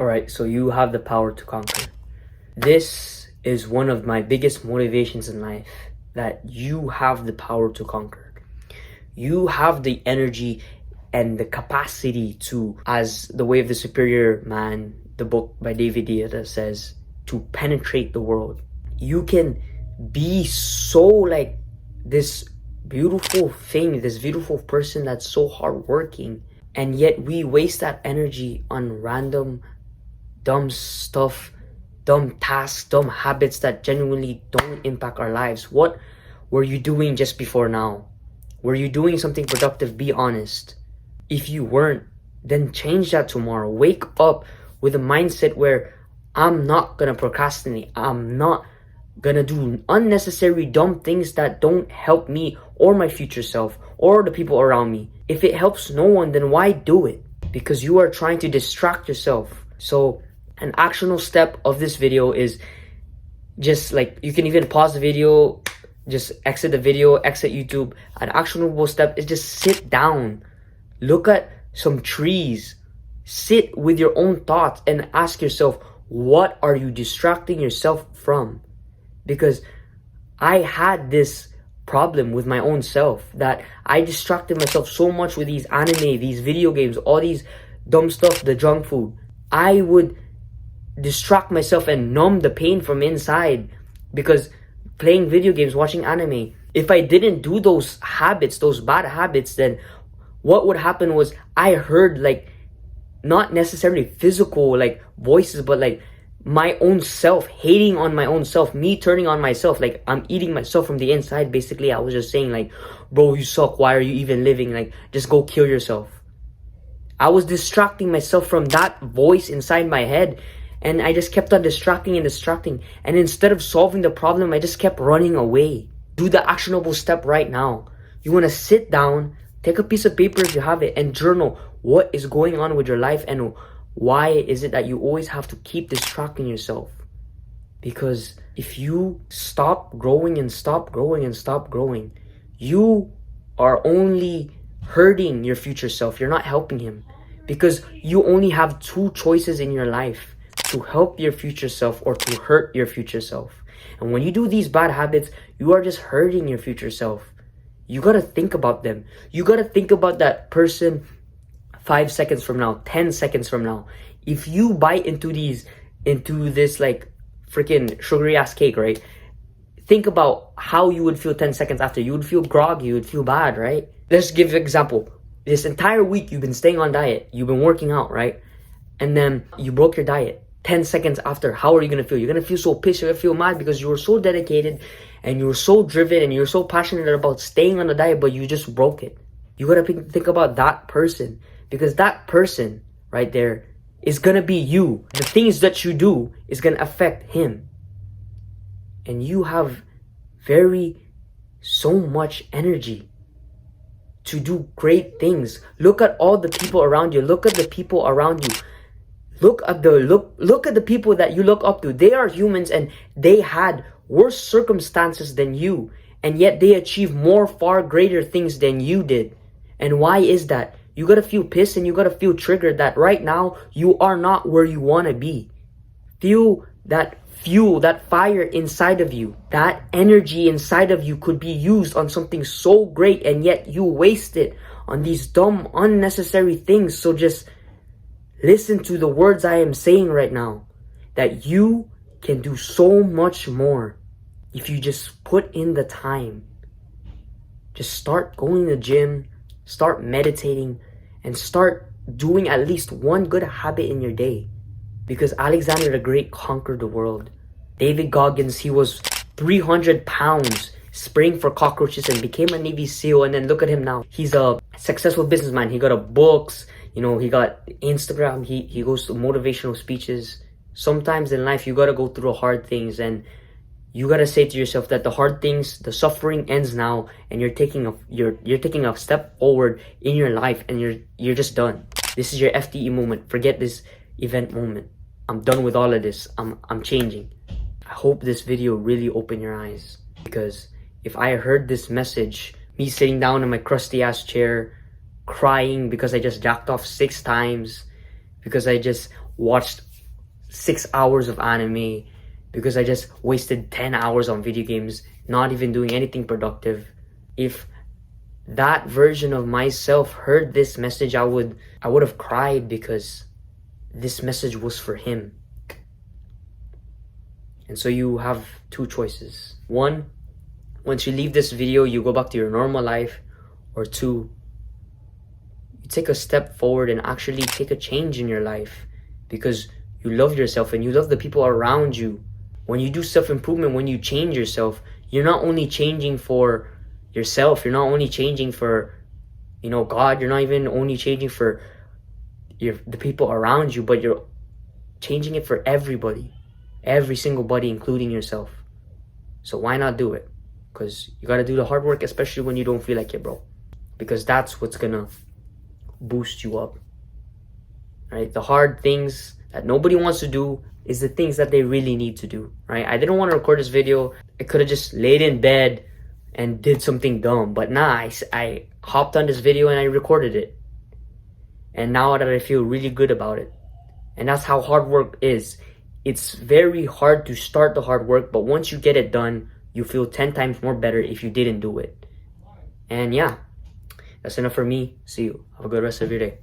Alright, so you have the power to conquer. This is one of my biggest motivations in life, that you have the power to conquer. You have the energy and the capacity to, as The Way of the Superior Man, the book by David Deida says, to penetrate the world. You can be so like this beautiful thing, this beautiful person that's so hardworking, and yet we waste that energy on random dumb stuff, dumb tasks, dumb habits that genuinely don't impact our lives. What were you doing just before now? Were you doing something productive? Be honest. If you weren't, then change that tomorrow. Wake up with a mindset where I'm not gonna procrastinate. I'm not gonna do unnecessary dumb things that don't help me or my future self or the people around me. If it helps no one, then why do it? Because you are trying to distract yourself. So an actionable step of this video is just like, you can even pause the video, just exit the video, exit YouTube. An actionable step is just sit down, look at some trees, sit with your own thoughts and ask yourself, what are you distracting yourself from? Because I had this problem with my own self, that I distracted myself so much with these anime, these video games, all these dumb stuff, the junk food. I would distract myself and numb the pain from inside, because playing video games, watching anime, if I didn't do those habits, those bad habits, then what would happen was I heard like not necessarily physical like voices, but like my own self hating on my own self, me turning on myself, like I'm eating myself from the inside. Basically, I was just saying like, bro, you suck, why are you even living, like just go kill yourself. I was distracting myself from that voice inside my head, and I just kept on distracting and distracting, and instead of solving the problem, I just kept running away. Do the actionable step right now. You want to sit down, take a piece of paper if you have it, and journal what is going on with your life and why is it that you always have to keep distracting yourself. Because if you stop growing and stop growing and stop growing, you are only hurting your future self. You're not helping him, because you only have two choices in your life: to help your future self or to hurt your future self. And when you do these bad habits, you are just hurting your future self. You gotta think about them. You gotta think about that person 5 seconds from now, 10 seconds from now. If you bite into this like freaking sugary ass cake, right? Think about how you would feel 10 seconds after. You would feel groggy, you would feel bad, right? Let's give an example. This entire week you've been staying on diet, you've been working out, right? And then you broke your diet. 10 seconds after, how are you going to feel? You're going to feel so pissed, you're going to feel mad, because you were so dedicated and you were so driven and you're so passionate about staying on the diet, but you just broke it. You got to think about that person, because that person right there is going to be you. The things that you do is going to affect him. And you have so much energy to do great things. Look at all the people around you. Look at the people around you. Look at the people that you look up to. They are humans and they had worse circumstances than you, and yet they achieved far greater things than you did. And why is that? You gotta feel pissed and you gotta feel triggered that right now you are not where you wanna be. Feel that fuel, that fire inside of you. That energy inside of you could be used on something so great, and yet you waste it on these dumb, unnecessary things. So just listen to the words I am saying right now, that you can do so much more if you just put in the time. Just start going to the gym, start meditating, and start doing at least one good habit in your day. Because Alexander the Great conquered the world. David Goggins, he was 300 pounds, spraying for cockroaches, and became a Navy SEAL. And then look at him now. He's a successful businessman. He got books, he got Instagram, he goes to motivational speeches. Sometimes in life, you gotta go through hard things, and you gotta say to yourself that the hard things, the suffering ends now, and you're taking a step forward in your life, and you're just done. This is your FTE moment. Forget this event moment. I'm done with all of this. I'm changing. I hope this video really opened your eyes, because if I heard this message, me sitting down in my crusty ass chair, crying because I just jacked off 6 times, because I just watched 6 hours of anime, because I just wasted 10 hours on video games, not even doing anything productive. If that version of myself heard this message, I would have cried, because this message was for him. And so you have two choices. One, once you leave this video, you go back to your normal life. Or two, you take a step forward and actually take a change in your life, because you love yourself and you love the people around you. When you do self-improvement, when you change yourself, you're not only changing for yourself, you're not only changing for, God, you're not even only changing for the people around you, but you're changing it for everybody. Every single body, including yourself. So why not do it? Because you gotta do the hard work, especially when you don't feel like it, bro. Because that's what's gonna boost you up. Right? The hard things that nobody wants to do is the things that they really need to do. Right? I didn't want to record this video. I could have just laid in bed and did something dumb. But nah, I hopped on this video and I recorded it. And now that I feel really good about it. And that's how hard work is. It's very hard to start the hard work, but once you get it done, you feel 10 times more better if you didn't do it. And yeah, that's enough for me. See you. Have a good rest of your day.